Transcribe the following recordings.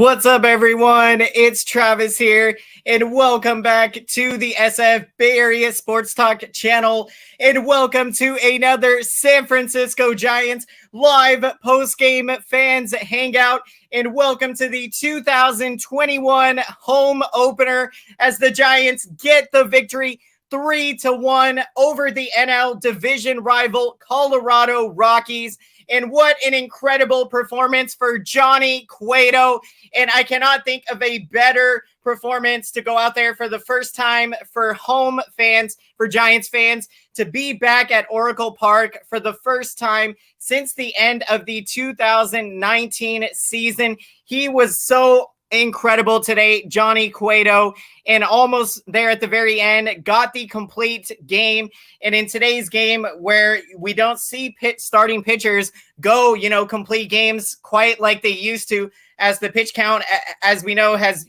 What's up, everyone? It's Travis here, and welcome back to the SF Bay Area SportsTalk channel, and welcome to another San Francisco Giants live post-game fans hangout, and welcome to the 2021 home opener as the Giants get the victory 3-1 over the NL division rival Colorado Rockies. And what an incredible performance for Johnny Cueto. And I cannot think of a better performance to go out there for the first time for home fans, for Giants fans, to be back at Oracle Park for the first time since the end of the 2019 season. He was so incredible today, Johnny Cueto, and almost there at the very end, got the complete game. And in today's game, where we don't see starting pitchers go, complete games quite like they used to, as the pitch count, as we know, has,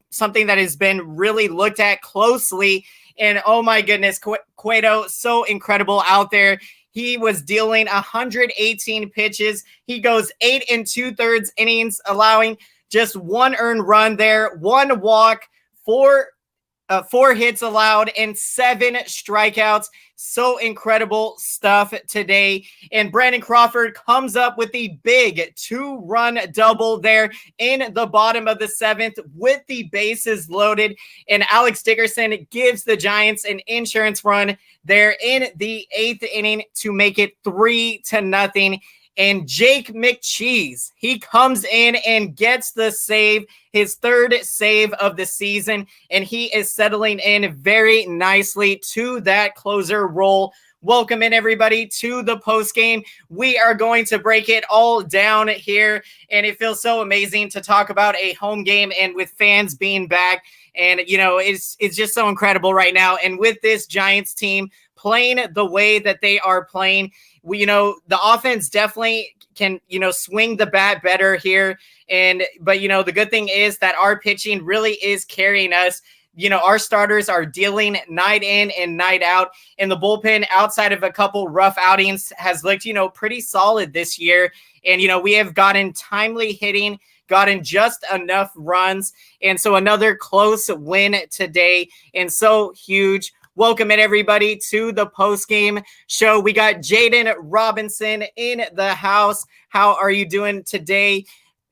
something that has been really looked at closely. And oh my goodness, Cueto, so incredible out there. He was dealing 118 pitches. He goes 8 2/3 innings, allowing just one earned run there, one walk, four hits allowed, and 7 strikeouts. So incredible stuff today. And Brandon Crawford comes up with the big 2-run double there in the bottom of the 7th with the bases loaded. And Alex Dickerson gives the Giants an insurance run there in the 8th inning to make it 3-0. And Jake McCheese, he comes in and gets the save, his 3rd save of the season, and he is settling in very nicely to that closer role. Welcome in, everybody, to the postgame. We are going to break it all down here, and it feels so amazing to talk about a home game and with fans being back. And, it's just so incredible right now. And with this Giants team playing the way that they are playing, the offense definitely can, swing the bat better here. But the good thing is that our pitching really is carrying us. Our starters are dealing night in and night out, and the bullpen, outside of a couple rough outings, has looked, pretty solid this year. And, we have gotten timely hitting, gotten just enough runs. And so another close win today, and so huge. Welcome in, everybody, to the post-game show. We got Jaden Robinson in the house. How are you doing today?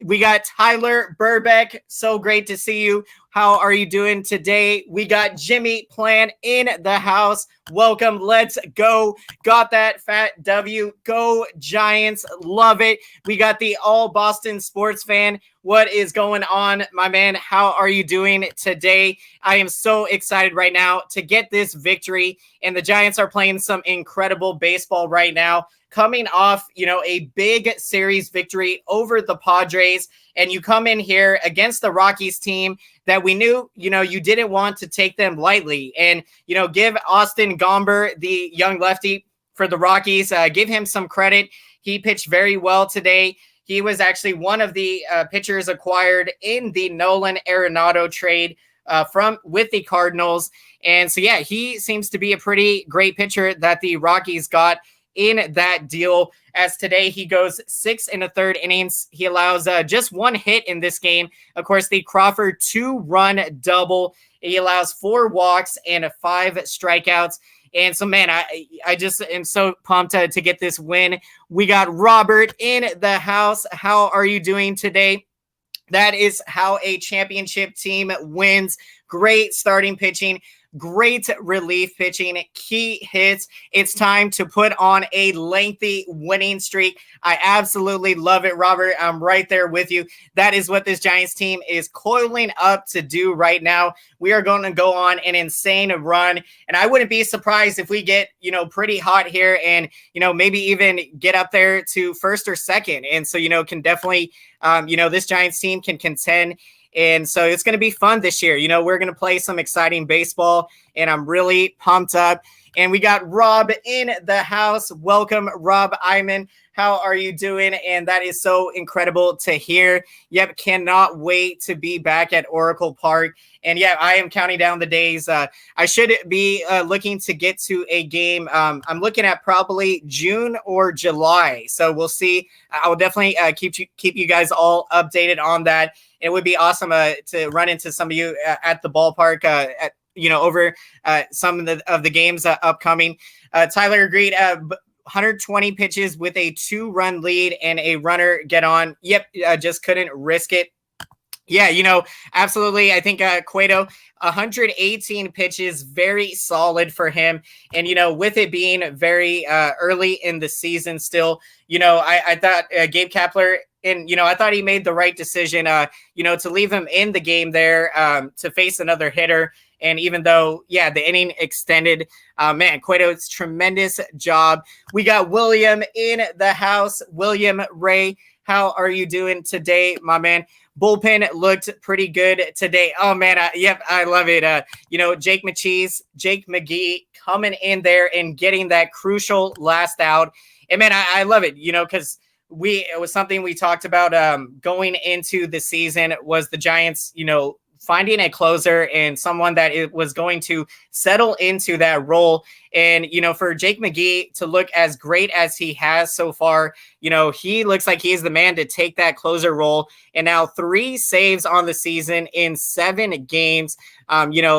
We got Tyler Burbeck. So great to see you. How are you doing today? We got Jimmy Plan in the house. Welcome. Let's go. Got that fat W. Go Giants. Love it. We got the all Boston sports fan. What is going on, my man? How are you doing today? I am so excited right now to get this victory. And the Giants are playing some incredible baseball right now, coming off, a big series victory over the Padres. And you come in here against the Rockies team that we knew, you didn't want to take them lightly. And, give Austin Gomber, the young lefty for the Rockies, give him some credit. He pitched very well today. He was actually one of the pitchers acquired in the Nolan Arenado trade with the Cardinals. And so, yeah, he seems to be a pretty great pitcher that the Rockies got in that deal, as today he goes 6 1/3 innings. He allows just 1 hit in this game. Of course, the Crawford 2-run double. He allows 4 walks and 5 strikeouts. And so, man, I just am so pumped to get this win. We got Robert in the house. How are you doing today? That is how a championship team wins. Great starting pitching, great relief pitching, key hits. It's time to put on a lengthy winning streak. I absolutely love it, Robert. I'm right there with you. That is what this Giants team is coiling up to do right now. We are going to go on an insane run, and I wouldn't be surprised if we get, pretty hot here and, maybe even get up there to first or second. And so, can definitely, this Giants team can contend. And so it's going to be fun this year. We're going to play some exciting baseball, and I'm really pumped up. And we got Rob in the house. Welcome, Rob Iman. How are you doing? And that is so incredible to hear. Yep, cannot wait to be back at Oracle Park. And yeah, I am counting down the days. I should be looking to get to a game. I'm looking at probably June or July. So we'll see. I will definitely keep you guys all updated on that. It would be awesome to run into some of you at the ballpark over some of the games upcoming. Tyler agreed. 120 pitches with a 2-run lead and a runner get on. Yep, just couldn't risk it. Yeah, absolutely. I think Cueto, 118 pitches, very solid for him. And, with it being very early in the season still, I thought Gabe Kapler, and, I thought he made the right decision, to leave him in the game there to face another hitter. And even though, the inning extended, Cueto's tremendous job. We got William in the house. William Ray, how are you doing today, my man? Bullpen looked pretty good today. Oh, man. I love it. Jake McGee coming in there and getting that crucial last out. And, man, I love it, because it was something we talked about going into the season was the Giants, finding a closer and someone that it was going to settle into that role. And, for Jake McGee to look as great as he has so far, he looks like he is the man to take that closer role. And now 3 saves on the season in 7 games,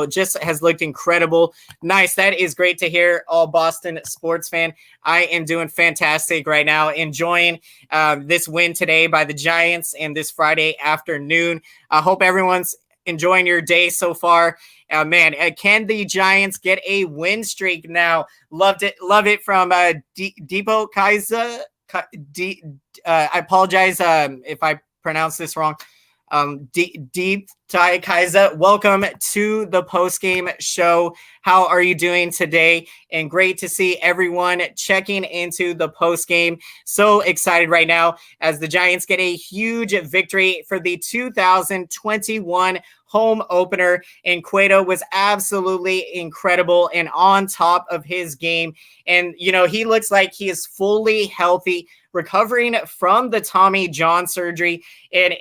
just has looked incredible. Nice. That is great to hear, all Boston sports fan. I am doing fantastic right now, enjoying this win today by the Giants and this Friday afternoon. I hope everyone's enjoying your day so far. Can the Giants get a win streak now? Love it from Deepo Kaiser. I apologize if I pronounce this wrong. Deep Ty Kaiser, welcome to the postgame show. How are you doing today? And great to see everyone checking into the postgame. So excited right now as the Giants get a huge victory for the 2021 home opener. And Cueto was absolutely incredible and on top of his game. And, he looks like he is fully healthy, recovering from the Tommy John surgery. And,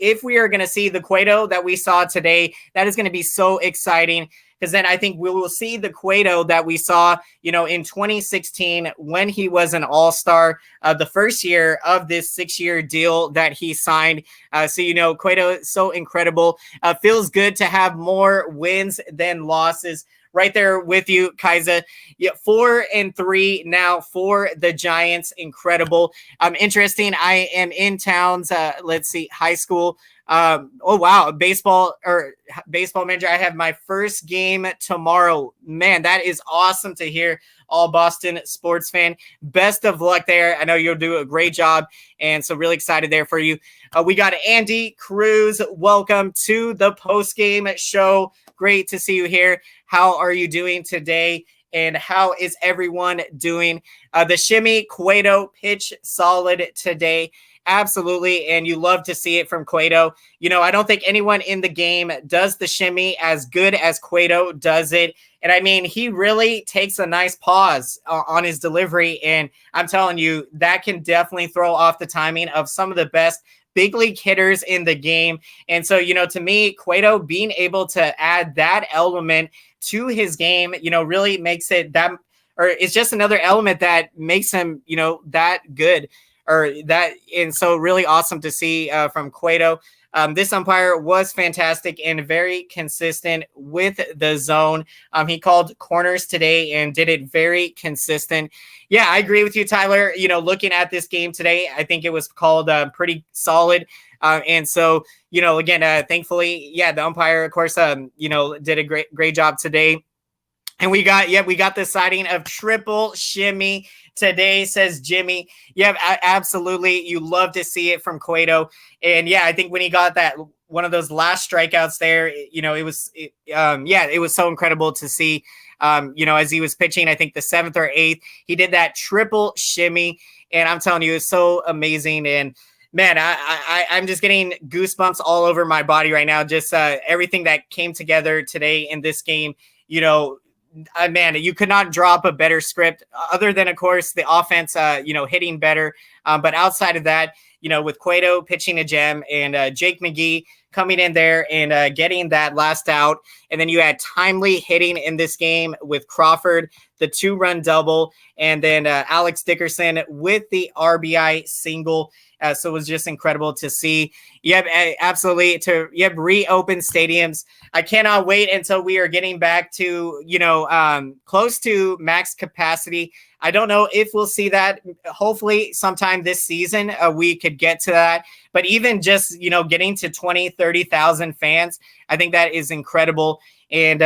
if we are going to see the Cueto that we saw today, that is going to be so exciting, because then I think we will see the Cueto that we saw, in 2016 when he was an all-star, the first year of this 6-year deal that he signed. Cueto is so incredible. Feels good to have more wins than losses. Right there with you, Kaiser. 4-3 now for the Giants. Incredible. Interesting. I am in Towns. High school. Baseball manager. I have my first game tomorrow. Man, that is awesome to hear, all Boston sports fan. Best of luck there. I know you'll do a great job. And so really excited there for you. We got Andy Cruz. Welcome to the postgame show. Great to see you here. How are you doing today? And how is everyone doing? The shimmy Cueto pitch solid today. Absolutely. And you love to see it from Cueto. I don't think anyone in the game does the shimmy as good as Cueto does it. And he really takes a nice pause on his delivery. And I'm telling you, that can definitely throw off the timing of some of the best big league hitters in the game. And so, to me, Cueto being able to add that element to his game, really makes it that, or it's just another element that makes him, that good, or that. And so really awesome to see from Cueto. This umpire was fantastic and very consistent with the zone. He called corners today and did it very consistent. Yeah, I agree with you, Tyler. Looking at this game today, I think it was called pretty solid. And so, again, thankfully, the umpire, of course, did a great job today. And we got the sighting of triple shimmy today, says Jimmy. Yeah, absolutely. You love to see it from Cueto. And I think when he got that one of those last strikeouts there, it was so incredible to see. As he was pitching, I think the 7th or 8th, he did that triple shimmy, and I'm telling you, it's so amazing. And man, I'm just getting goosebumps all over my body right now. Just everything that came together today in this game, man, you could not drop a better script other than, of course, the offense, hitting better. But outside of that, with Cueto pitching a gem and Jake McGee coming in there and getting that last out. And then you had timely hitting in this game with Crawford, the 2-run double, and then Alex Dickerson with the RBI single. So it was just incredible to see. Yep, absolutely. Reopen stadiums. I cannot wait until we are getting back to, close to max capacity. I don't know if we'll see that. Hopefully sometime this season we could get to that. But even just, getting to 20, 30,000 fans, I think that is incredible. And,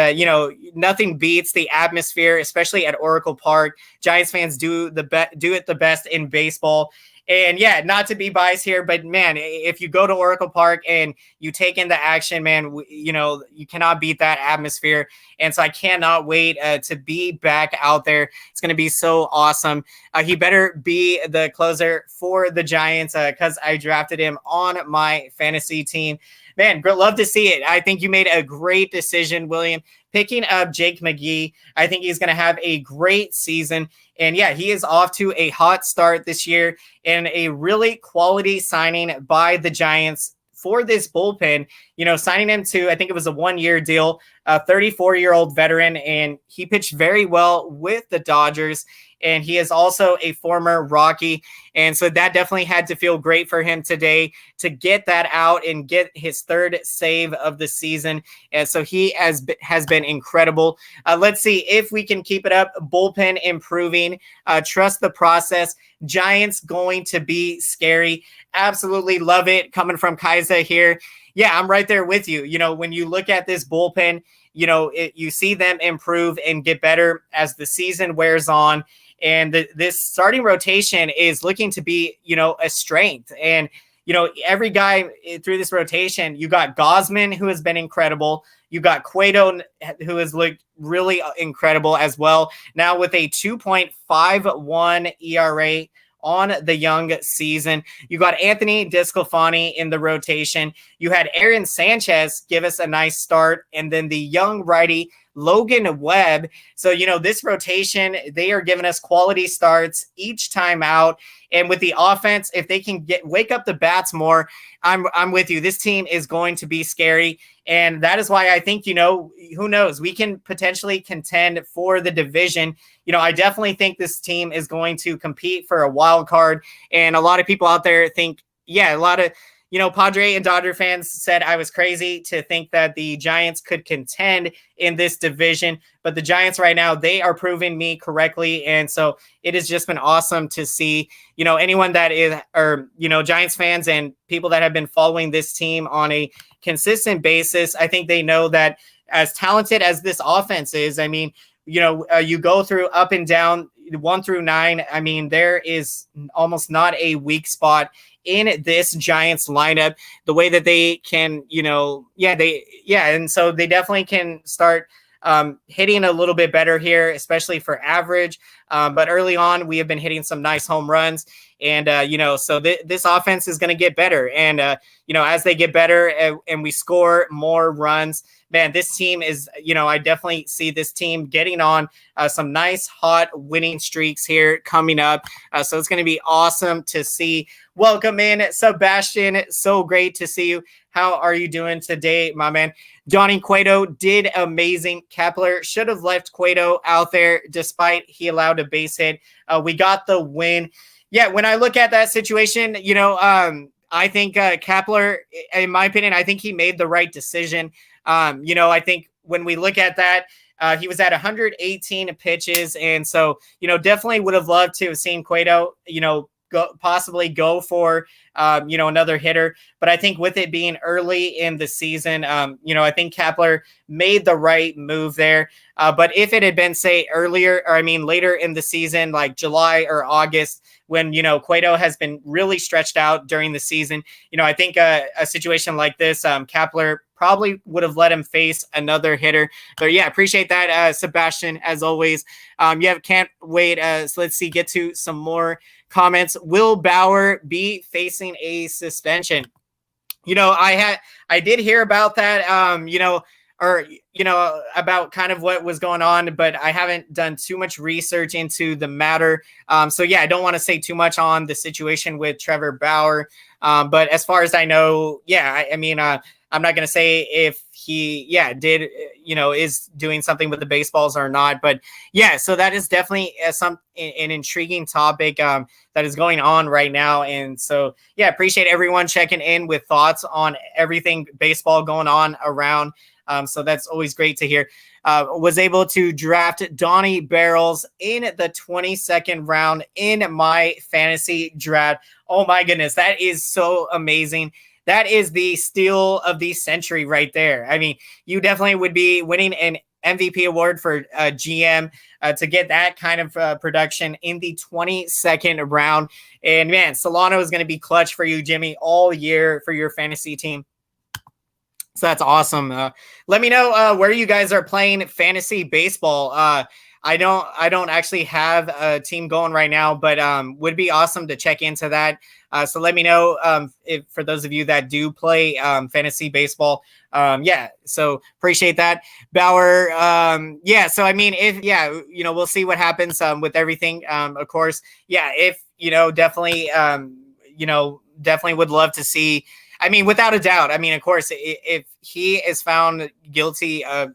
nothing beats the atmosphere, especially at Oracle Park. Giants fans do it the best in baseball. And yeah, not to be biased here, but man, if you go to Oracle Park and you take in the action, man, you cannot beat that atmosphere. And so I cannot wait to be back out there. It's going to be so awesome. He better be the closer for the Giants because I drafted him on my fantasy team. Man, love to see it. I think you made a great decision, William, picking up Jake McGee. I think he's going to have a great season. And yeah, he is off to a hot start this year and a really quality signing by the Giants for this bullpen, signing him to, I think it was a 1-year deal, a 34-year-old veteran, and he pitched very well with the Dodgers. And he is also a former Rocky. And so that definitely had to feel great for him today to get that out and get his 3rd save of the season. And so he has been incredible. Let's see if we can keep it up. Bullpen improving. Trust the process. Giants going to be scary. Absolutely love it. Coming from Kaiser here. Yeah, I'm right there with you. When you look at this bullpen, you see them improve and get better as the season wears on. And this starting rotation is looking to be, a strength. And, every guy through this rotation, you got Gosman, who has been incredible. You got Cueto, who has looked really incredible as well. Now with a 2.51 ERA on the young season. You got Anthony Desclafani in the rotation. You had Aaron Sanchez give us a nice start. And then the young righty Logan Webb. So, this rotation, they are giving us quality starts each time out. And with the offense, if they can wake up the bats more, I'm with you. This team is going to be scary. And that is why I think, who knows, we can potentially contend for the division. I definitely think this team is going to compete for a wild card. And a lot of people out there think, a lot of, Padre and Dodger fans said I was crazy to think that the Giants could contend in this division. But the Giants right now, they are proving me correctly. And so it has just been awesome to see, anyone that is, or, Giants fans and people that have been following this team on a consistent basis. I think they know that as talented as this offense is, I mean, you go through up and down 1 through 9. I mean, there is almost not a weak spot in this Giants lineup. The way that they can, and so they definitely can start hitting a little bit better here, especially for average. But early on, we have been hitting some nice home runs. And, so this offense is going to get better. And, as they get better and we score more runs, man, this team is, I definitely see this team getting on some nice hot winning streaks here coming up. So it's going to be awesome to see. Welcome in, Sebastian. So great to see you. How are you doing today, my man? Johnny Cueto did amazing. Kepler should have left Cueto out there despite he allowed a base hit. We got the win. Yeah, when I look at that situation, I think Kepler, in my opinion, I think he made the right decision. I think when we look at that, he was at 118 pitches. And so, definitely would have loved to have seen Cueto, possibly go for, another hitter. But I think with it being early in the season, I think Kepler made the right move there. But if it had been, say, later in the season, like July or August, when, Cueto has been really stretched out during the season, I think a situation like this, Kepler probably would have let him face another hitter. But yeah, appreciate that, Sebastian, as always. Can't wait. So let's see, get to some more comments. Will Bauer be facing a suspension? I did hear about that, or, about kind of what was going on, but I haven't done too much research into the matter. So yeah, I don't want to say too much on the situation with Trevor Bauer. But as far as I know, yeah, I mean, I'm not going to say if he, did, is doing something with the baseballs or not. But yeah, so that is definitely an intriguing topic that is going on right now. And so, yeah, appreciate everyone checking in with thoughts on everything baseball going on around. So that's always great to hear. Was able to draft Donnie Barrels in the 22nd round in my fantasy draft. Oh my goodness, that is so amazing. That is the steal of the century right there. I mean, you definitely would be winning an MVP award for GM to get that kind of production in the 22nd round. And man, Solano is going to be clutch for you, Jimmy, all year for your fantasy team. So that's awesome. Let me know where you guys are playing fantasy baseball. I don't actually have a team going right now, but would be awesome to check into that. So let me know if for those of you that do play fantasy baseball. So appreciate that. Bauer. So I mean, we'll see what happens with everything. Of course, if definitely definitely would love to see. I mean, without a doubt. I mean, of course, if he is found guilty of,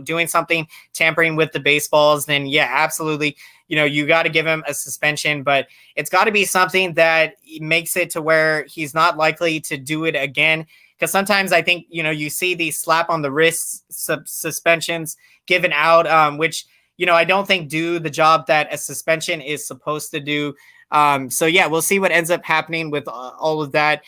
doing something, tampering with the baseballs, then yeah, absolutely. You got to give him a suspension, but it's got to be something that makes it to where he's not likely to do it again. Because sometimes I think, you see these slap on the wrist suspensions given out, which, I don't think do the job that a suspension is supposed to do. So yeah, we'll see what ends up happening with all of that.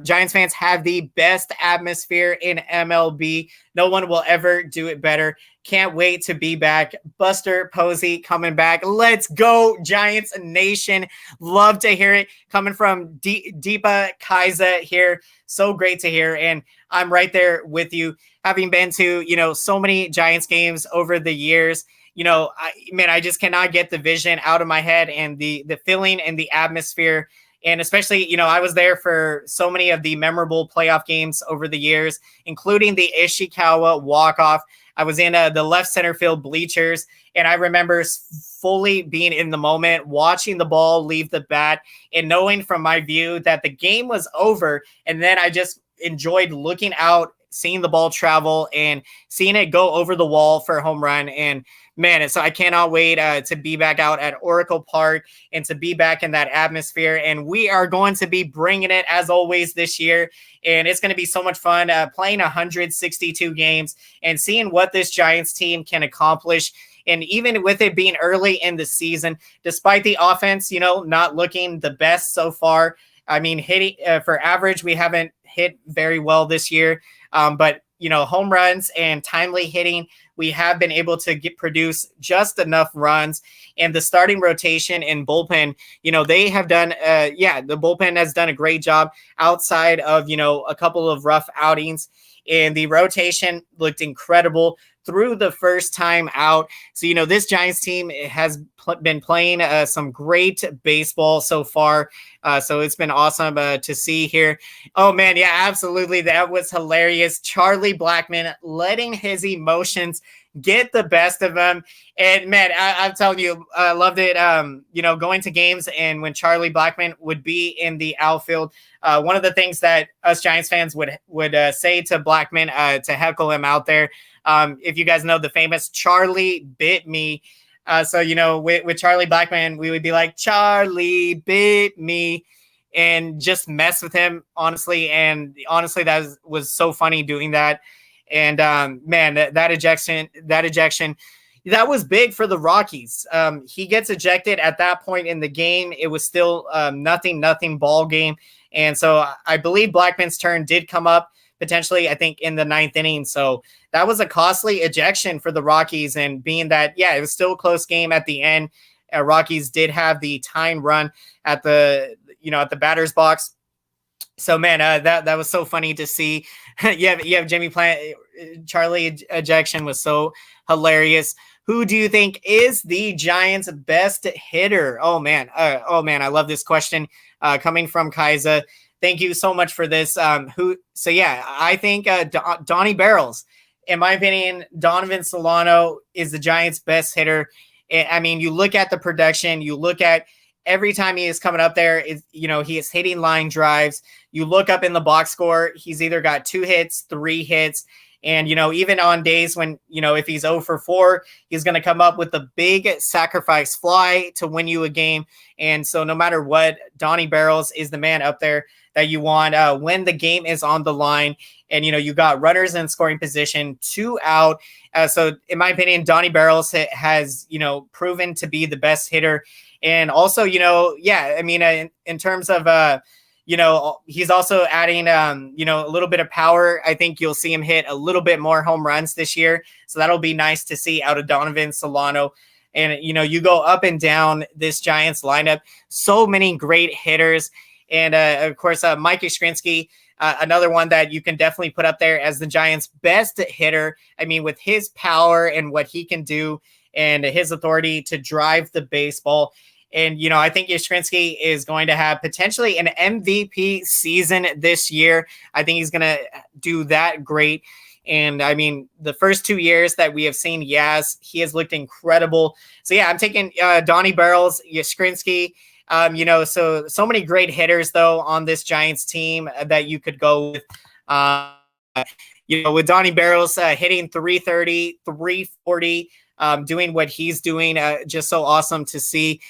Giants fans have the best atmosphere in MLB. No one will ever do it better. Can't wait to be back. Buster Posey coming back. Let's go, Giants Nation. Love to hear it coming from Deepa Kaiza here. So great to hear. And I'm right there with you, having been to, so many Giants games over the years. I just cannot get the vision out of my head and the feeling and the atmosphere. And especially, I was there for so many of the memorable playoff games over the years, including the Ishikawa walk-off. I was in the left center field bleachers, and I remember fully being in the moment, watching the ball leave the bat, and knowing from my view that the game was over. And then I just enjoyed looking out, seeing the ball travel, and seeing it go over the wall for a home run. And man, so I cannot wait to be back out at Oracle Park and to be back in that atmosphere. And we are going to be bringing it as always this year. And it's going to be so much fun playing 162 games and seeing what this Giants team can accomplish. And even with it being early in the season, despite the offense, not looking the best so far. I mean, hitting for average, we haven't hit very well this year. But home runs and timely hitting, we have been able to produce just enough runs. And the starting rotation and bullpen, they have done, the bullpen has done a great job outside of, a couple of rough outings. And the rotation looked incredible through the first time out. So, this Giants team has been playing some great baseball so far. So it's been awesome to see here. Oh, man. Yeah, absolutely. That was hilarious. Charlie Blackmon letting his emotions get the best of him. And, man, I'm telling you, I loved it, going to games and when Charlie Blackmon would be in the outfield. One of the things that us Giants fans would say to Blackmon to heckle him out there, if you guys know the famous Charlie bit me. So, with Charlie Blackmon, we would be like, Charlie bit me, and just mess with him, honestly. And honestly, that was so funny doing that. And man, that ejection, that was big for the Rockies. He gets ejected at that point in the game. It was still nothing ball game. And so I believe Blackmon's turn did come up potentially, I think, in the 9th inning. So that was a costly ejection for the Rockies. And being that, it was still a close game at the end. Rockies did have the tying run at the batter's box. So, man, that was so funny to see. You have Jimmy Plant. Charlie ejection was so hilarious. Who do you think is the Giants' best hitter? Oh man, I love this question coming from Kaiza. Thank you so much for this. I think Donnie Barrels in my opinion, Donovan Solano is the Giants' best hitter. I mean, you look at the production, you look at every time he is coming up there, he is hitting line drives. You look up in the box score, he's either got 2 hits, 3 hits. And, even on days when, if he's 0 for 4, he's going to come up with a big sacrifice fly to win you a game. And so no matter what, Donnie Barrels is the man up there that you want when the game is on the line. And, you got runners in scoring position, 2 out. So in my opinion, Donnie Barrels has, proven to be the best hitter. And also, in terms of, he's also adding, a little bit of power. I think you'll see him hit a little bit more home runs this year. So that'll be nice to see out of Donovan Solano. And, you go up and down this Giants lineup, so many great hitters. And, of course, Mike Yastrzemski, another one that you can definitely put up there as the Giants' best hitter. I mean, with his power and what he can do and his authority to drive the baseball. And, I think Yastrzemski is going to have potentially an MVP season this year. I think he's going to do that great. And, I mean, the first 2 years that we have seen Yaz, he has looked incredible. So, yeah, I'm taking Donnie Barrels, Yastrzemski. So many great hitters, though, on this Giants team that you could go with. With Donnie Barrels hitting 330, 340, doing what he's doing, just so awesome to see.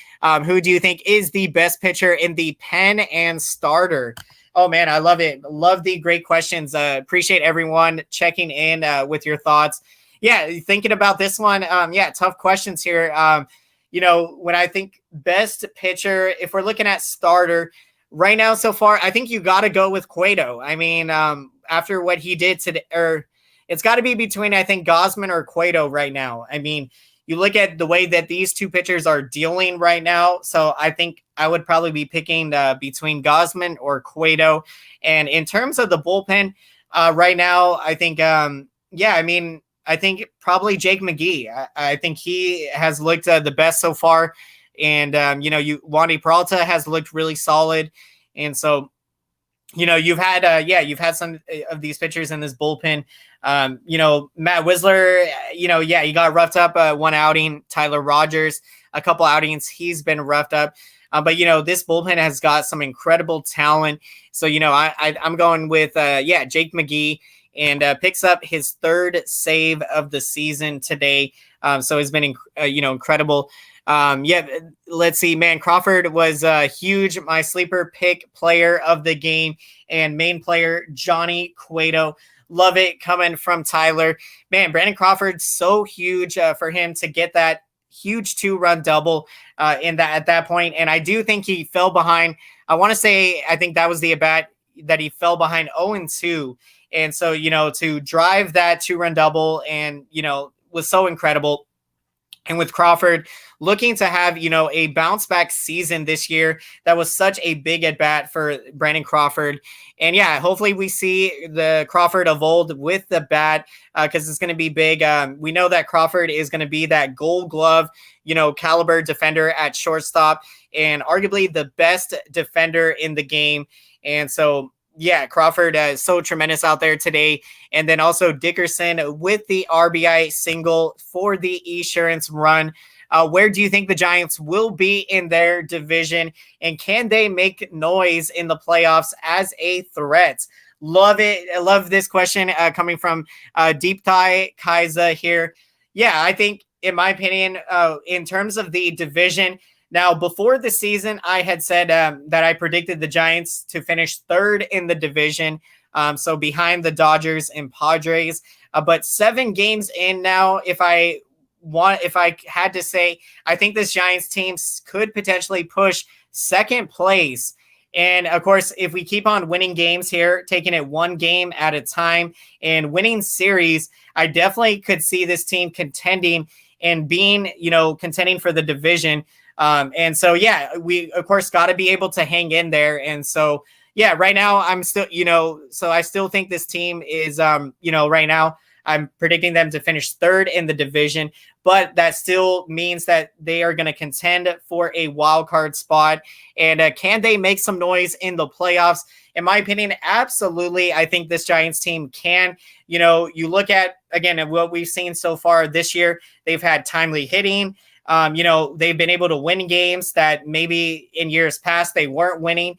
Who do you think is the best pitcher in the pen and starter? Oh, man, I love it. Love the great questions. Appreciate everyone checking in with your thoughts. Yeah, thinking about this one. Tough questions here. When I think best pitcher, if we're looking at starter right now so far, I think you got to go with Cueto. I mean, after what he did today, it's got to be between, I think, Gausman or Cueto right now. I mean, you look at the way that these two pitchers are dealing right now. So I think I would probably be picking between Gausman or Cueto. And in terms of the bullpen right now, I think, I think probably Jake McGee. I think he has looked the best so far. And, Wandy Peralta has looked really solid. And so, you've had some of these pitchers in this bullpen. Matt Wisler, he got roughed up one outing. Tyler Rogers, a couple outings, he's been roughed up. But this bullpen has got some incredible talent. So, I'm going with, Jake McGee, and picks up his 3rd save of the season today. So it's been, incredible. Let's see, man. Crawford was huge. My sleeper pick player of the game and main player, Johnny Cueto. Love it coming from Tyler. Man, Brandon Crawford, so huge for him to get that huge 2-run double at that point. And I do think he fell behind. I think that was the at-bat that he fell behind 0-2. And so, to drive that 2-run double and, was so incredible. And with Crawford looking to have, a bounce back season this year, that was such a big at bat for Brandon Crawford. And yeah, hopefully we see the Crawford of old with the bat because it's going to be big. We know that Crawford is going to be that Gold Glove, caliber defender at shortstop and arguably the best defender in the game. And so, yeah, Crawford is so tremendous out there today. And then also Dickerson with the RBI single for the Esurance run. Where do you think the Giants will be in their division? And can they make noise in the playoffs as a threat? Love it. I love this question coming from Deep Thigh Kaiser here. Yeah, I think, in my opinion, in terms of the division, now, before the season, I had said that I predicted the Giants to finish 3rd in the division, so behind the Dodgers and Padres. But 7 games in now, if I had to say, I think this Giants team could potentially push 2nd place. And, of course, if we keep on winning games here, taking it 1 game at a time and winning series, I definitely could see this team contending and being, contending for the division. And so, yeah, we, of course, got to be able to hang in there. And so, yeah, right now I'm still, so I still think this team is, right now I'm predicting them to finish 3rd in the division, but that still means that they are going to contend for a wild card spot. And can they make some noise in the playoffs? in my opinion, absolutely, I think this Giants team can. You look at, again, at what we've seen so far this year, they've had timely hitting. They've been able to win games that maybe in years past they weren't winning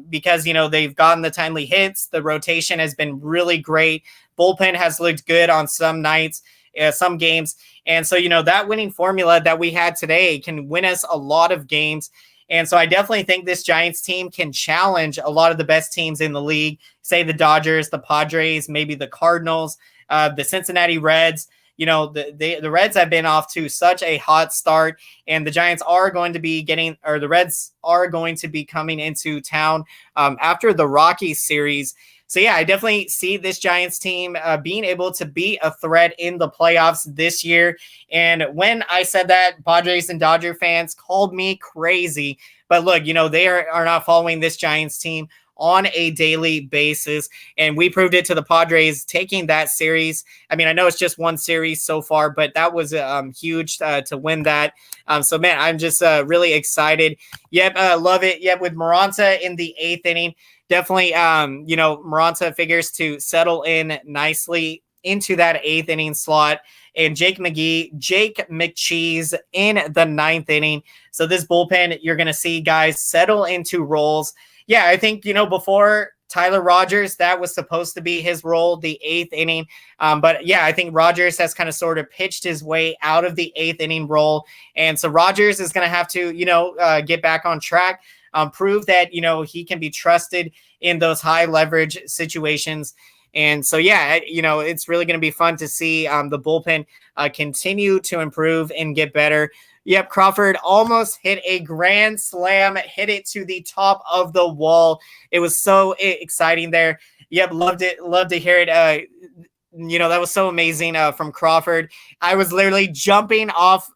because, they've gotten the timely hits. The rotation has been really great. Bullpen has looked good on some nights, some games. And so, that winning formula that we had today can win us a lot of games. And so I definitely think this Giants team can challenge a lot of the best teams in the league, say the Dodgers, the Padres, maybe the Cardinals, the Cincinnati Reds. The Reds have been off to such a hot start, and the Giants are going to be the Reds are going to be coming into town after the Rockies series. So, yeah, I definitely see this Giants team being able to be a threat in the playoffs this year. And when I said that, Padres and Dodger fans called me crazy. But look, they are not following this Giants team on a daily basis. And we proved it to the Padres taking that series. I mean, I know it's just one series so far, but that was huge to win that. So, man, I'm just really excited. Yep, love it. Yep, with Moranta in the 8th inning. Definitely, Moranta figures to settle in nicely into that 8th inning slot. And Jake McCheese in the 9th inning. So this bullpen, you're going to see guys settle into roles. Yeah, I think, before Tyler Rogers, that was supposed to be his role, the 8th inning. But yeah, I think Rogers has kind of sort of pitched his way out of the 8th inning role. And so Rogers is going to have to, get back on track. Prove that, he can be trusted in those high leverage situations. And so, yeah, it's really going to be fun to see the bullpen continue to improve and get better. Yep, Crawford almost hit a grand slam, hit it to the top of the wall. It was so exciting there. Yep, loved it. Loved to hear it. That was so amazing from Crawford. I was literally jumping off,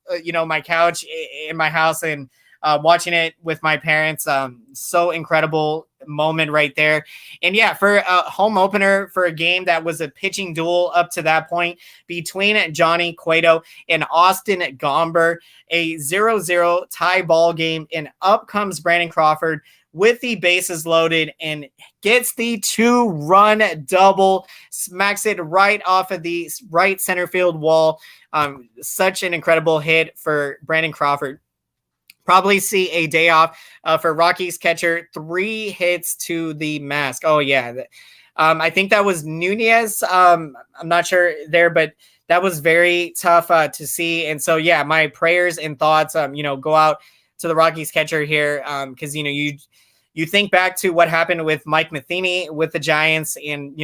my couch in my house and watching it with my parents. So incredible moment right there. And yeah, for a home opener for a game that was a pitching duel up to that point between Johnny Cueto and Austin Gomber, a 0-0 tie ball game, and up comes Brandon Crawford with the bases loaded and gets the 2-run double, smacks it right off of the right center field wall. Such an incredible hit for Brandon Crawford. Probably see a day off for Rockies catcher. 3 hits to the mask. Oh, yeah. I think that was Nunez. I'm not sure there, but that was very tough to see. And so, yeah, my prayers and thoughts, go out to the Rockies catcher here because, you think back to what happened with Mike Matheny with the Giants and,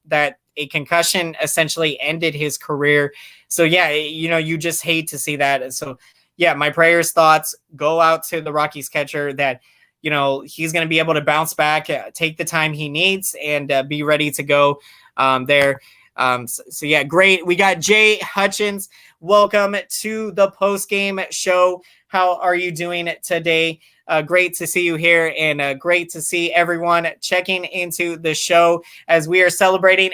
that a concussion essentially ended his career. So, yeah, you just hate to see that. So, yeah, my prayers, thoughts go out to the Rockies catcher that, he's going to be able to bounce back, take the time he needs, and be ready to go there. So, yeah, great. We got Jay Hutchins. Welcome to the post-game show. How are you doing today? Great to see you here, and great to see everyone checking into the show as we are celebrating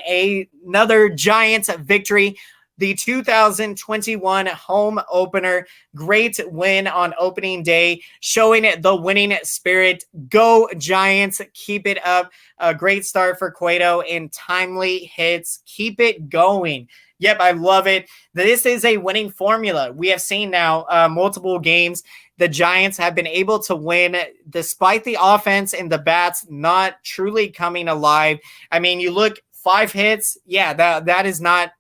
another Giants victory. The 2021 home opener, great win on opening day, showing the winning spirit. Go Giants, keep it up. A great start for Cueto and timely hits. Keep it going. Yep, I love it. This is a winning formula. We have seen now multiple games. The Giants have been able to win despite the offense and the bats not truly coming alive. I mean, you look 5 hits. Yeah, that is not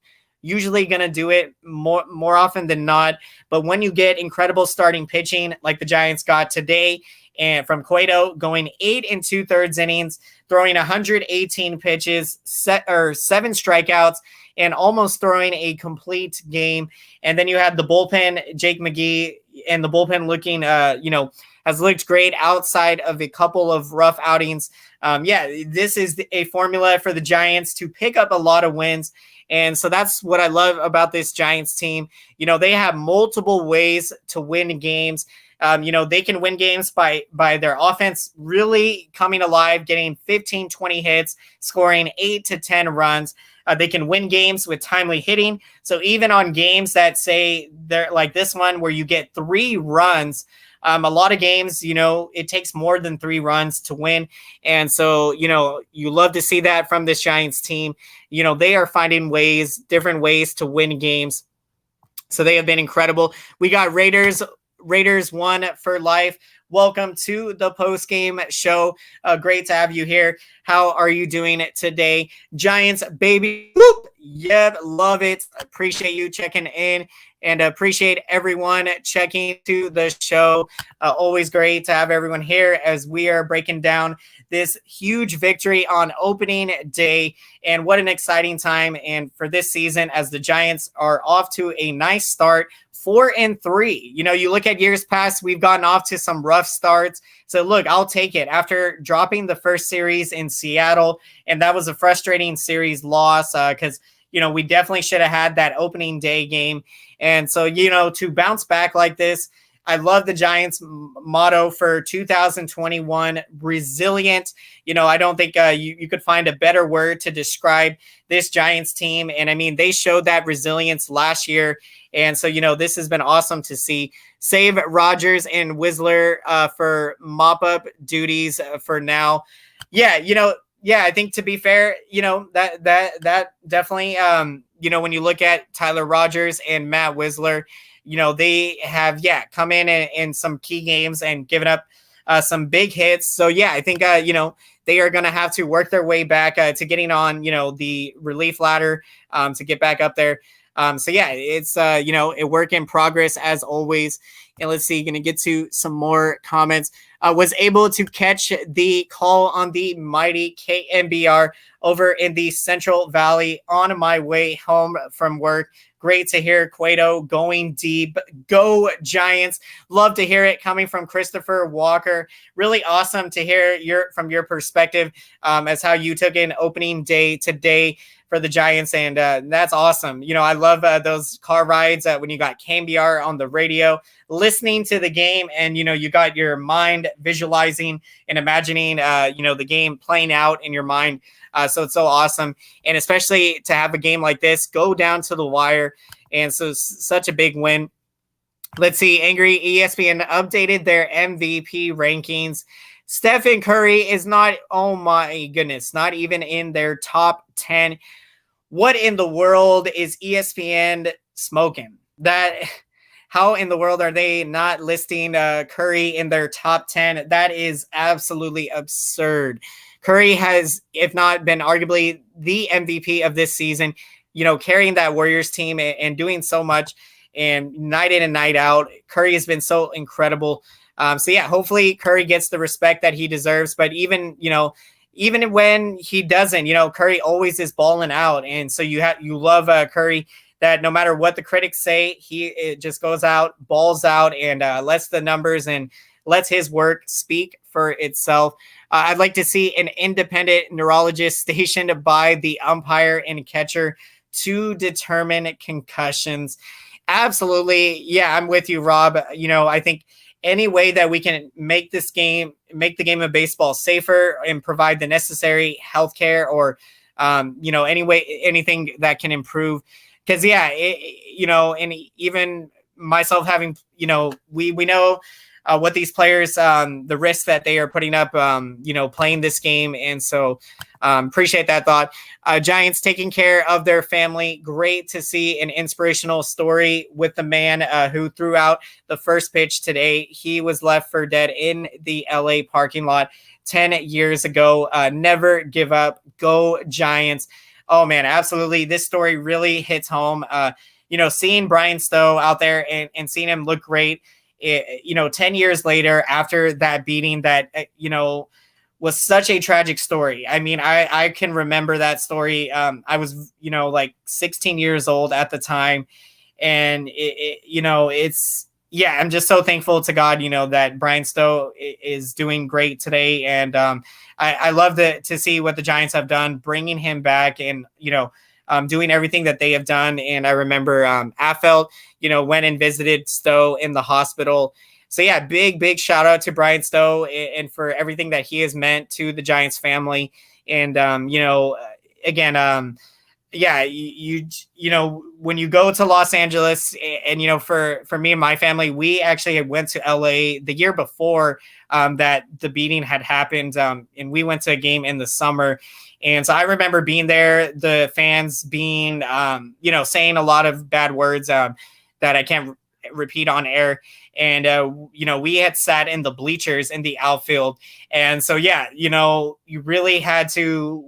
usually going to do it more often than not. But when you get incredible starting pitching like the Giants got today, and from Cueto going 8 2/3 innings, throwing 118 pitches, 7 strikeouts, and almost throwing a complete game. And then you had the bullpen, Jake McGee, and the bullpen looking, has looked great outside of a couple of rough outings. This is a formula for the Giants to pick up a lot of wins. And so that's what I love about this Giants team. They have multiple ways to win games. They can win games by their offense really coming alive, getting 15, 20 hits, scoring 8 to 10 runs. They can win games with timely hitting. So even on games that say they're like this one where you get 3 runs, a lot of games, it takes more than 3 runs to win. And so, you love to see that from this Giants team. They are finding different ways to win games. So they have been incredible. We got Raiders 1 for life. Welcome to the post-game show. Great to have you here. How are you doing today? Giants, baby. Whoop. Yep, love it. Appreciate you checking in and appreciate everyone checking to the show. Always great to have everyone here as we are breaking down this huge victory on opening day. And what an exciting time and for this season as the Giants are off to a nice start. 4-3. You look at years past, we've gotten off to some rough starts. So look, I'll take it after dropping the first series in Seattle. And that was a frustrating series loss because, we definitely should have had that opening day game. And so, to bounce back like this, I love the Giants motto for 2021, resilient. I don't think you could find a better word to describe this Giants team. And I mean, they showed that resilience last year. And so, this has been awesome to see. Save Rodgers and Whistler for mop-up duties for now. Yeah, I think to be fair, that definitely, when you look at Tyler Rodgers and Matt Whistler, they have, come in some key games and given up some big hits. So, I think, they are going to have to work their way back to getting on, the relief ladder to get back up there. It's, a work in progress as always. And let's see, going to get to some more comments. Was able to catch the call on the mighty KNBR over in the Central Valley on my way home from work. Great to hear Cueto going deep. Go Giants. Love to hear it coming from Christopher Walker. Really awesome to hear from your perspective as how you took in opening day today for the Giants. And that's awesome. I love those car rides when you got KNBR on the radio, listening to the game and, you got your mind visualizing and imagining, the game playing out in your mind. So it's so awesome. And especially to have a game like this go down to the wire. And so such a big win. Let's see. Angry ESPN updated their MVP rankings. Stephen Curry is not, oh my goodness, not even in their top 10. What in the world is ESPN smoking? How in the world are they not listing Curry in their top 10? That is absolutely absurd. Curry has, if not been arguably the MVP of this season, carrying that Warriors team and doing so much and night in and night out. Curry has been so incredible. Hopefully Curry gets the respect that he deserves. But even when he doesn't, Curry always is balling out. And so you love Curry, that no matter what the critics say, it just goes out, balls out, and lets the numbers and lets his work speak for itself. I'd like to see an independent neurologist stationed by the umpire and catcher to determine concussions. Absolutely. Yeah, I'm with you, Rob. I think any way that we can make the game of baseball safer and provide the necessary healthcare or, anything that can improve. Because, and even myself having, we know what these players, the risk that they are putting up, playing this game. And so appreciate that thought. Giants taking care of their family. Great to see an inspirational story with the man who threw out the first pitch today. He was left for dead in the LA parking lot 10 years ago. Never give up. Go Giants. Oh, man, absolutely. This story really hits home. Seeing Brian Stowe out there and seeing him look great. 10 years later after that beating that, was such a tragic story. I mean, I can remember that story. I was, 16 years old at the time. And, I'm just so thankful to God, that Brian Stowe is doing great today. And I love to see what the Giants have done, bringing him back and, doing everything that they have done. And I remember Affelt, went and visited Stowe in the hospital. So yeah, big shout out to Brian Stowe and for everything that he has meant to the Giants family. And, again, yeah, you know, when you go to Los Angeles, and you know, for me and my family, we actually went to LA the year before that the beating had happened, and we went to a game in the summer. And so I remember being there, the fans being, you know, saying a lot of bad words that I can't repeat on air. And you know, we had sat in the bleachers in the outfield, and so yeah, you know, you really had to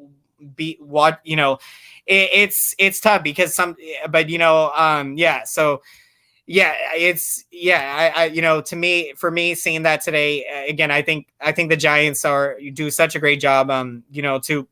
be what, you know, it's tough because but you know, yeah, so yeah, it's, yeah, I you know, to me, for me, seeing that today, again, I think the Giants do such a great job, you know, to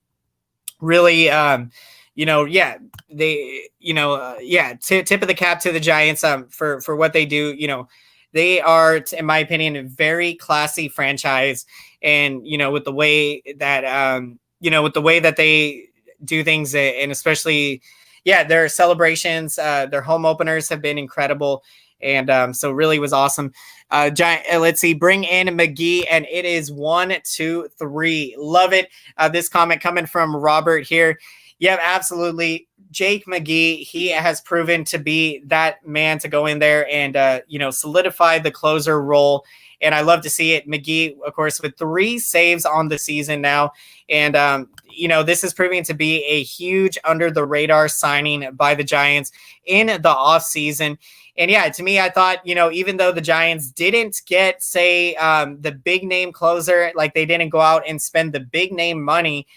really, you know, yeah, they, you know, yeah, tip of the cap to the Giants, for what they do. You know, they are, in my opinion, a very classy franchise, and you know, with the way that, you know, with the way that they do things, and especially, yeah, their celebrations, their home openers have been incredible, and so really was awesome. Giant, let's see, bring in McGee, and it is 1-2-3. Love it. This comment coming from Robert here. Yeah, absolutely. Jake McGee, he has proven to be that man to go in there and, you know, solidify the closer role. And I love to see it. McGee, of course, with 3 saves on the season now. And, you know, this is proving to be a huge under the radar signing by the Giants in the offseason. And yeah, to me, I thought, you know, even though the Giants didn't get, say, the big name closer, like they didn't go out and spend the big name money,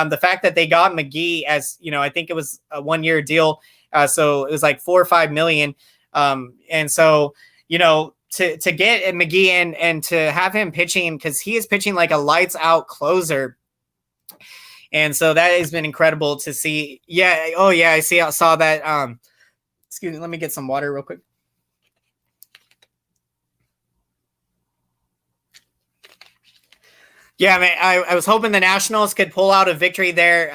the fact that they got McGee, as, you know, I think it was a 1-year deal. So it was like $4 or $5 million. And so, you know, to get McGee in and to have him pitching, because he is pitching like a lights out closer. And so that has been incredible to see. Yeah. Oh yeah. I saw that. Excuse me. Let me get some water real quick. Yeah, man, I was hoping the Nationals could pull out a victory there.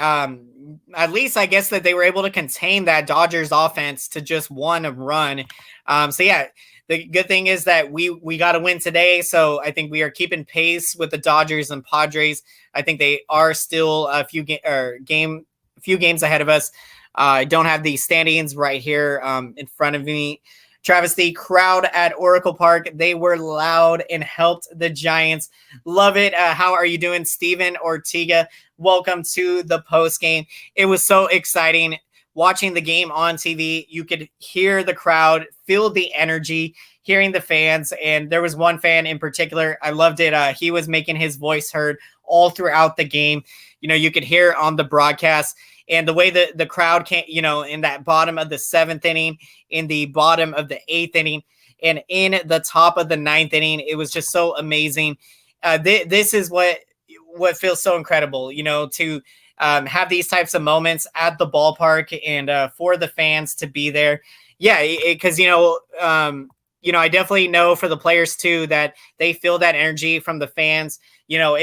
At least I guess that they were able to contain that Dodgers offense to just 1 run. So yeah, the good thing is that we got to win today. So I think we are keeping pace with the Dodgers and Padres. I think they are still a few games ahead of us. I don't have the standings right here in front of me. Travis, the crowd at Oracle Park, they were loud and helped the Giants. Love it. How are you doing, Steven Ortega? Welcome to the post game. It was so exciting watching the game on TV. You could hear the crowd, feel the energy, hearing the fans. And there was one fan in particular. I loved it. He was making his voice heard all throughout the game. You know, you could hear on the broadcast. And the way that the crowd came, you know, in that bottom of the 7th inning, in the bottom of the 8th inning, and in the top of the 9th inning, it was just so amazing. This is what feels so incredible, you know, to have these types of moments at the ballpark, and for the fans to be there. Yeah, because, you know, I definitely know for the players too that they feel that energy from the fans. You know,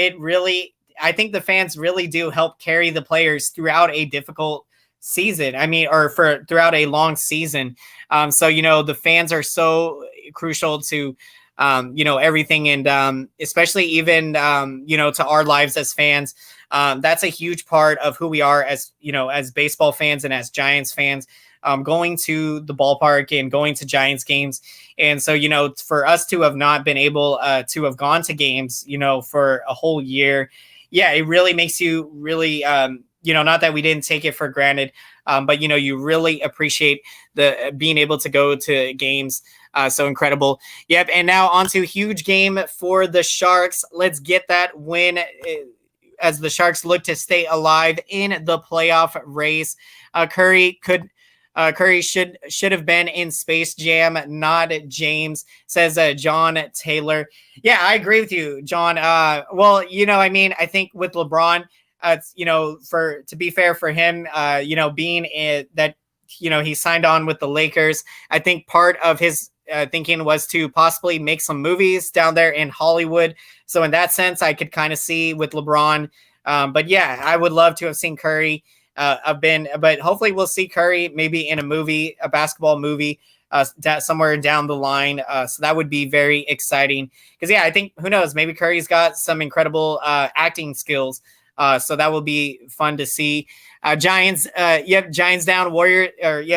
I think the fans really do help carry the players throughout a difficult season. I mean, or throughout a long season. So, you know, the fans are so crucial to, you know, everything. And especially even, you know, to our lives as fans. That's a huge part of who we are as, you know, as baseball fans and as Giants fans, going to the ballpark and going to Giants games. And so, you know, for us to have not been able to have gone to games, you know, for a whole year, yeah, it really makes you really, you know, not that we didn't take it for granted, but, you know, you really appreciate the being able to go to games. So incredible. Yep. And now on to huge game for the Sharks. Let's get that win as the Sharks look to stay alive in the playoff race. Curry should have been in Space Jam, not James, says John Taylor. Yeah, I agree with you, John. Well, you know, I mean, I think with LeBron, you know, to be fair for him, you know, being that, you know, he signed on with the Lakers, I think part of his thinking was to possibly make some movies down there in Hollywood. So in that sense, I could kind of see with LeBron. But yeah, I would love to have seen Curry. But hopefully we'll see Curry maybe in a movie, a basketball movie, somewhere down the line. So that would be very exciting because, yeah, I think, who knows, maybe Curry's got some incredible acting skills. So that will be fun to see. Giants, Giants down.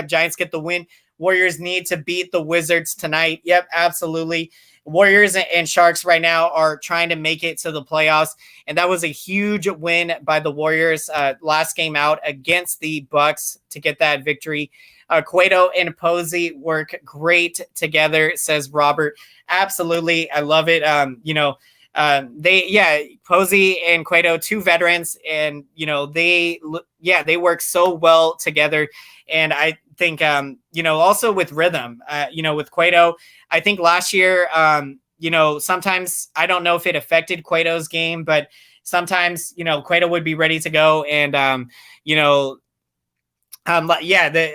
Giants get the win. Warriors need to beat the Wizards tonight. Yep, absolutely. Warriors and Sharks right now are trying to make it to the playoffs, and that was a huge win by the Warriors last game out against the Bucks to get that victory. Cueto and Posey work great together, says Robert. Absolutely, I love it. Posey and Cueto, two veterans, and they work so well together. And I think also with rhythm, with Cueto, I think last year, sometimes I don't know if it affected Cueto's game, but sometimes Cueto would be ready to go, and the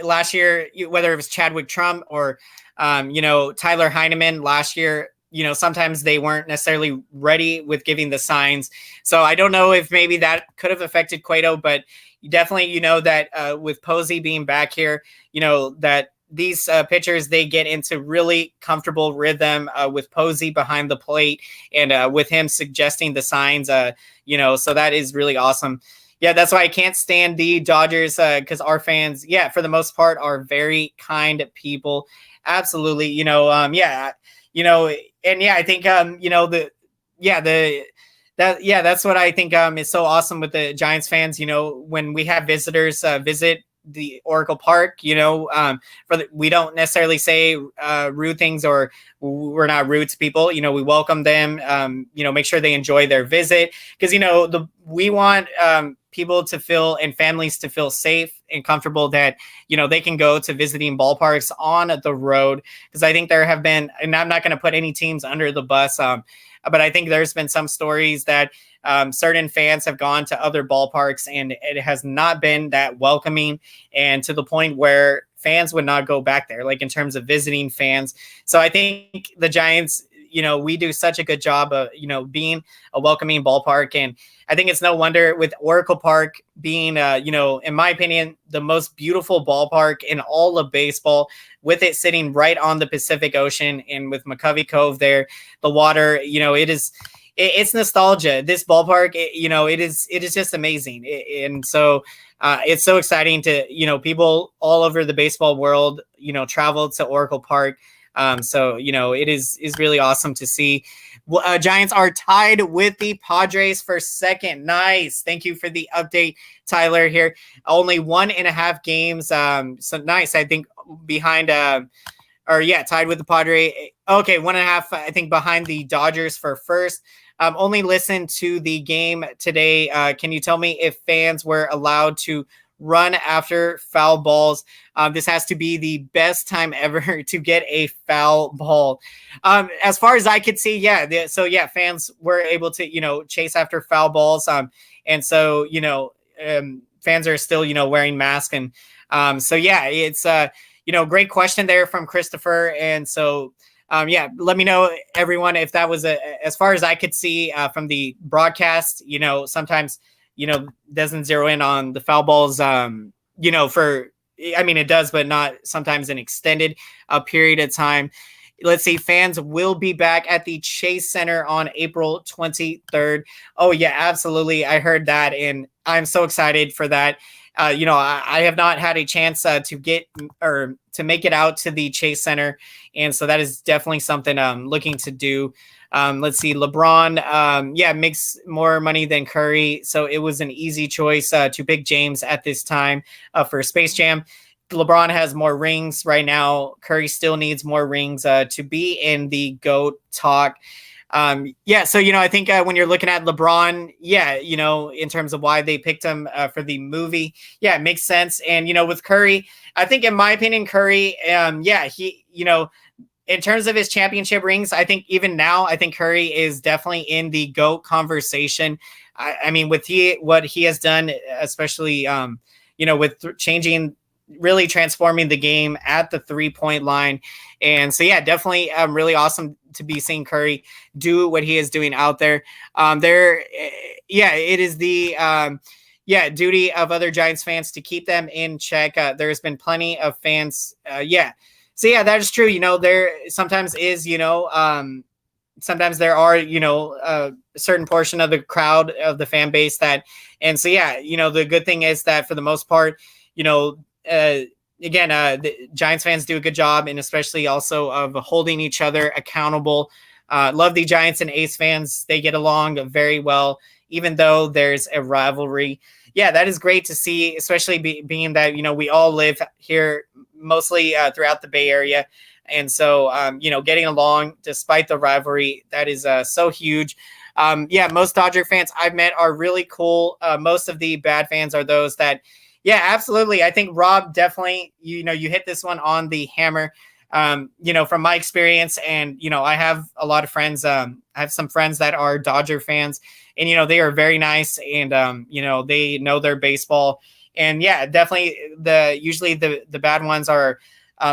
last year, whether it was Chadwick Trump or Tyler Heineman last year, sometimes they weren't necessarily ready with giving the signs. So I don't know if maybe that could have affected Cueto, but definitely, that with Posey being back here, that these pitchers, they get into really comfortable rhythm with Posey behind the plate and with him suggesting the signs, so that is really awesome. Yeah, that's why I can't stand the Dodgers because our fans, for the most part, are very kind people. Absolutely. I think, that's what I think is so awesome with the Giants fans. When we have visitors visit the Oracle Park, we don't necessarily say rude things, or we're not rude to people. We welcome them, make sure they enjoy their visit, because, we want people to feel and families to feel safe and comfortable that, they can go to visiting ballparks on the road. Because I think there have been, and I'm not going to put any teams under the bus, but I think there's been some stories that certain fans have gone to other ballparks and it has not been that welcoming, and to the point where fans would not go back there, like in terms of visiting fans. So I think the Giants, we do such a good job of, being a welcoming ballpark. And I think it's no wonder with Oracle Park being, in my opinion, the most beautiful ballpark in all of baseball, with it sitting right on the Pacific Ocean, and with McCovey Cove there, the water, it's nostalgia. This ballpark, it is just amazing. And so it's so exciting to, people all over the baseball world, travel to Oracle Park. So it is really awesome to see. Giants are tied with the Padres for second. Nice. Thank you for the update, Tyler. Here, only 1.5 games. So nice. I think behind, tied with the Padres. Okay, 1.5. I think behind the Dodgers for first. Only listened to the game today. Can you tell me if fans were allowed to run after foul balls? This has to be the best time ever to get a foul ball. As far as I could see, fans were able to, chase after foul balls. And so, fans are still, wearing masks. And it's, great question there from Christopher. And so, let me know, everyone, if that was as far as I could see from the broadcast, sometimes, doesn't zero in on the foul balls, it does, but not sometimes an extended period of time. Let's see. Fans will be back at the Chase Center on April 23rd. Oh yeah, absolutely. I heard that, and I'm so excited for that. I have not had a chance to get or to make it out to the Chase Center. And so that is definitely something I'm looking to do. Let's see. LeBron, makes more money than Curry. So it was an easy choice to pick James at this time for Space Jam. LeBron has more rings right now. Curry still needs more rings to be in the GOAT talk. So, I think when you're looking at LeBron, in terms of why they picked him for the movie, it makes sense. And, with Curry, I think in my opinion, Curry, he, in terms of his championship rings, I think even now, I think Curry is definitely in the GOAT conversation. With what he has done, especially, with really transforming the game at the 3-point line. And so, definitely really awesome to be seeing Curry do what he is doing out there. It is the duty of other Giants fans to keep them in check. There's been plenty of fans. So that is true. There sometimes is, sometimes there are, a certain portion of the crowd of the fan base and so, yeah, the good thing is that for the most part, again, the Giants fans do a good job, and especially also of holding each other accountable. Love the Giants and Ace fans. They get along very well, even though there's a rivalry. Yeah, that is great to see, especially being that, we all live here mostly throughout the Bay Area. And so, getting along despite the rivalry, that is so huge. Yeah, most Dodger fans I've met are really cool. Most of the bad fans are those that, yeah, absolutely. I think Rob definitely, you hit this one on the hammer. From my experience, and, I have a lot of friends. I have some friends that are Dodger fans, and, they are very nice, and, they know their baseball. And yeah, definitely usually the bad ones are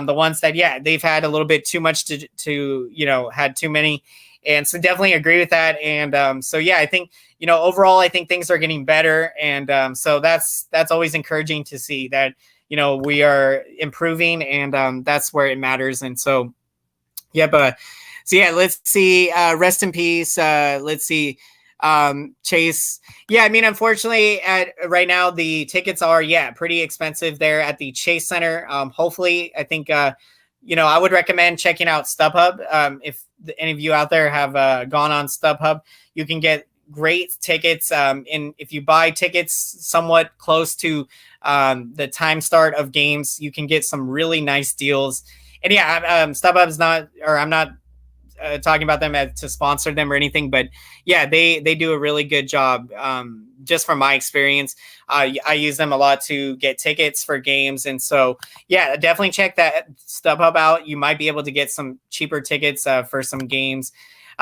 the ones that, yeah, they've had a little bit too much to had too many. And so definitely agree with that. And so, yeah, I think, overall, I think things are getting better. And so that's always encouraging to see that, we are improving, and that's where it matters. And so, yeah, so yeah, let's see. Rest in peace. Let's see. Chase. Yeah, I mean, unfortunately, right now the tickets are, yeah, pretty expensive there at the Chase Center. Hopefully, I think I would recommend checking out StubHub. If any of you out there have gone on StubHub, you can get great tickets. And if you buy tickets somewhat close to the time start of games, you can get some really nice deals. And yeah, StubHub's not, or I'm not talking about them to sponsor them or anything, but yeah, they do a really good job. Just from my experience, I use them a lot to get tickets for games. And so, yeah, definitely check that StubHub out. You might be able to get some cheaper tickets for some games.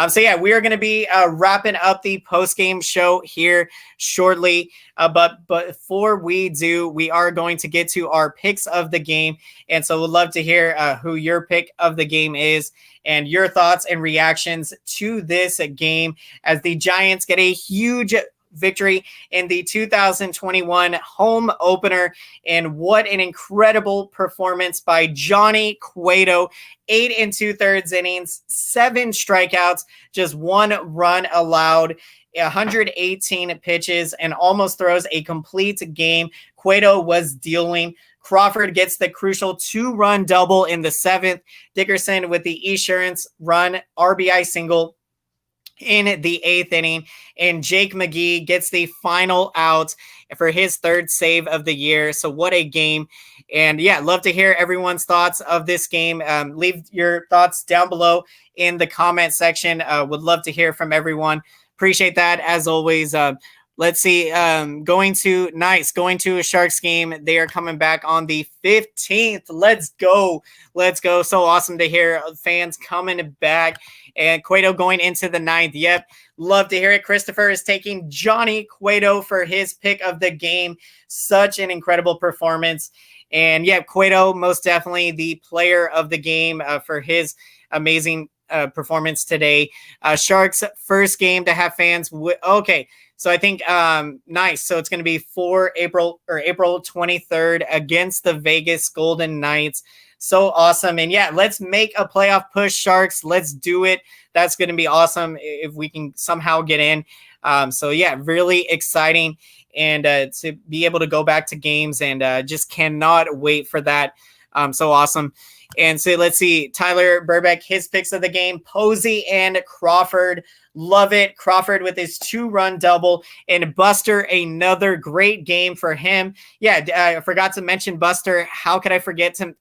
So yeah, we are going to be wrapping up the post-game show here shortly. But before we do, we are going to get to our picks of the game. And so we'd love to hear who your pick of the game is and your thoughts and reactions to this game as the Giants get a huge victory in the 2021 home opener. And what an incredible performance by Johnny Cueto. 8 2/3 innings, 7 strikeouts, just 1 run allowed, 118 pitches, and almost throws a complete game. Cueto was dealing. Crawford gets the crucial 2-run double in the 7th. Dickerson with the insurance run RBI single in the 8th inning, and Jake McGee gets the final out for his 3rd save of the year. So what a game. And yeah, love to hear everyone's thoughts of this game. Leave your thoughts down below in the comment section. Would love to hear from everyone. Appreciate that as always. Let's see. Going to a Sharks game. They are coming back on the 15th. Let's go. So awesome to hear fans coming back. And Cueto going into the 9th. Yep. Love to hear it. Christopher is taking Johnny Cueto for his pick of the game. Such an incredible performance. And yeah, Cueto, most definitely the player of the game for his amazing performance today. Sharks first game to have fans. Okay. So I think nice. So it's going to be for April 23rd against the Vegas Golden Knights. So awesome. And yeah, let's make a playoff push, Sharks. Let's do it. That's going to be awesome if we can somehow get in. So yeah, really exciting. And to be able to go back to games, and just cannot wait for that. So awesome. And so let's see, Tyler Burbeck, his picks of the game, Posey and Crawford. Love it. Crawford with his 2-run double, and Buster, another great game for him. Yeah, I forgot to mention Buster. How could I forget to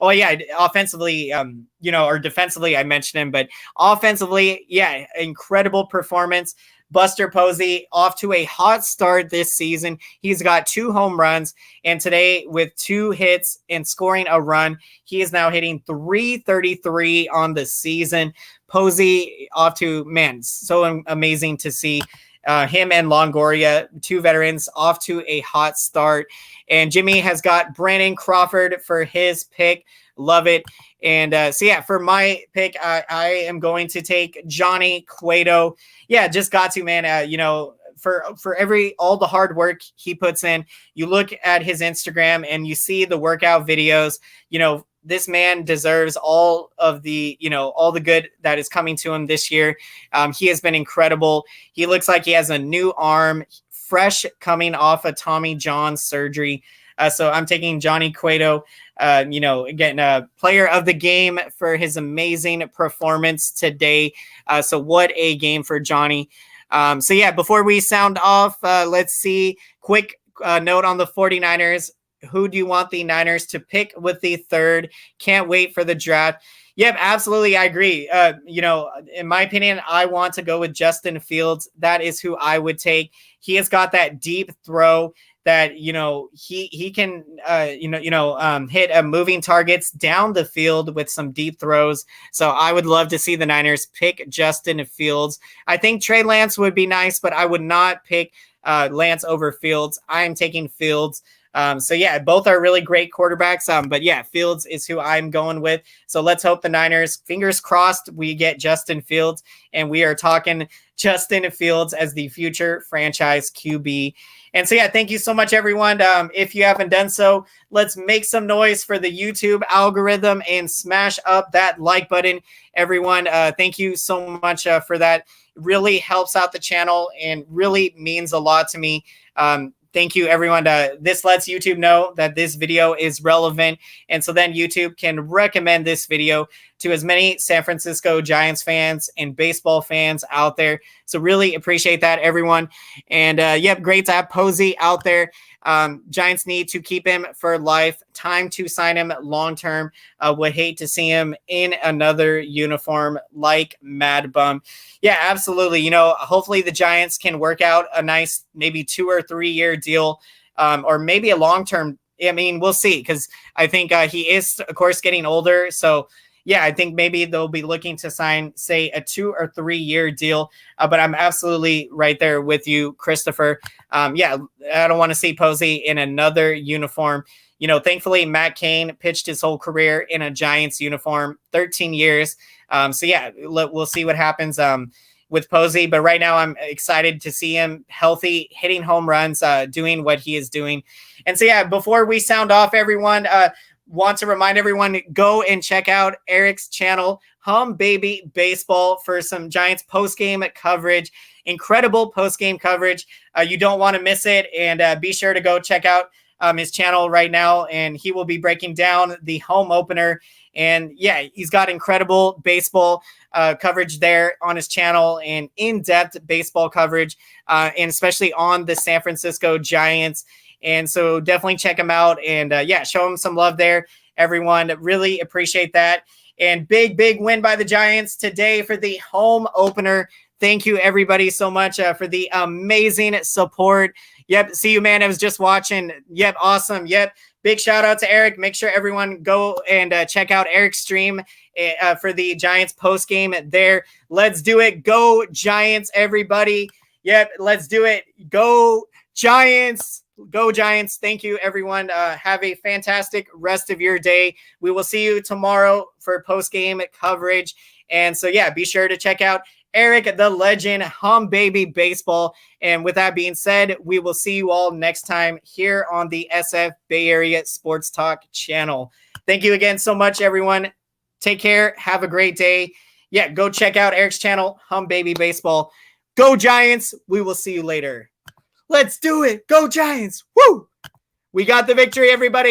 offensively, or defensively, I mentioned him, but offensively, yeah, incredible performance. Buster Posey off to a hot start this season. He's got 2 home runs, and today with 2 hits and scoring a run, he is now hitting .333 on the season. Posey off to, man, so amazing to see him and Longoria, 2 veterans, off to a hot start. And Jimmy has got Brandon Crawford for his pick. Love it. And so, yeah, for my pick, I am going to take Johnny Cueto. Yeah, just got to, man. For all the hard work he puts in, you look at his Instagram and you see the workout videos, this man deserves all of the, all the good that is coming to him this year. He has been incredible. He looks like he has a new arm, fresh coming off of Tommy John surgery. So I'm taking Johnny Cueto, again, player of the game for his amazing performance today. So what a game for Johnny. So yeah, before we sound off, let's see, quick note on the 49ers. Who do you want the Niners to pick with the third? Can't wait for the draft. Yep, absolutely. I agree. In my opinion, I want to go with Justin Fields. That is who I would take. He has got that deep throw that, he can, hit moving targets down the field with some deep throws. So I would love to see the Niners pick Justin Fields. I think Trey Lance would be nice, but I would not pick Lance over Fields. I am taking Fields. So yeah, both are really great quarterbacks. But yeah, Fields is who I'm going with. So let's hope the Niners, fingers crossed, we get Justin Fields, and we are talking Justin Fields as the future franchise QB. And so yeah, thank you so much, everyone. If you haven't done so, let's make some noise for the YouTube algorithm and smash up that like button, everyone. Thank you so much for that. It really helps out the channel and really means a lot to me. Thank you, everyone. This lets YouTube know that this video is relevant. And so then YouTube can recommend this video to as many San Francisco Giants fans and baseball fans out there. So really appreciate that, everyone. And yep, great to have Posey out there. Giants need to keep him for life. Time to sign him long-term. Would hate to see him in another uniform like Mad Bum. Yeah, absolutely. Hopefully the Giants can work out a nice, maybe 2 or 3 year deal, or maybe a long-term. I mean, we'll see, because I think he is, of course, getting older. So yeah, I think maybe they'll be looking to sign, say, a 2 or 3 year deal. But I'm absolutely right there with you, Christopher. Yeah, I don't want to see Posey in another uniform. Thankfully, Matt Cain pitched his whole career in a Giants uniform, 13 years. So yeah, we'll see what happens with Posey. But right now, I'm excited to see him healthy, hitting home runs, doing what he is doing. And so yeah, before we sound off, everyone, want to remind everyone, go and check out Eric's channel, Hum Baby Baseball, for some Giants post-game coverage. Incredible post-game coverage. You don't want to miss it. And be sure to go check out his channel right now. And he will be breaking down the home opener. And yeah, he's got incredible baseball coverage there on his channel, and in-depth baseball coverage, and especially on the San Francisco Giants. And so definitely check him out, and yeah, show him some love there, everyone. Really appreciate that. And big win by the Giants today for the home opener. Thank you, everybody, so much for the amazing support. Yep, see you, man. I was just watching. Yep, awesome. Yep, big shout out to Eric. Make sure everyone go and check out Eric's stream for the Giants post game there. Let's do it. Go Giants, everybody. Yep, let's do it. Go Giants. Go Giants. Thank you, everyone. Have a fantastic rest of your day. We will see you tomorrow for post-game coverage. And so, yeah, be sure to check out Eric the Legend, Hum Baby Baseball. And with that being said, we will see you all next time here on the SF Bay Area Sports Talk channel. Thank you again so much, everyone. Take care. Have a great day. Yeah, go check out Eric's channel, Hum Baby Baseball. Go Giants. We will see you later. Let's do it. Go Giants. Woo! We got the victory, everybody.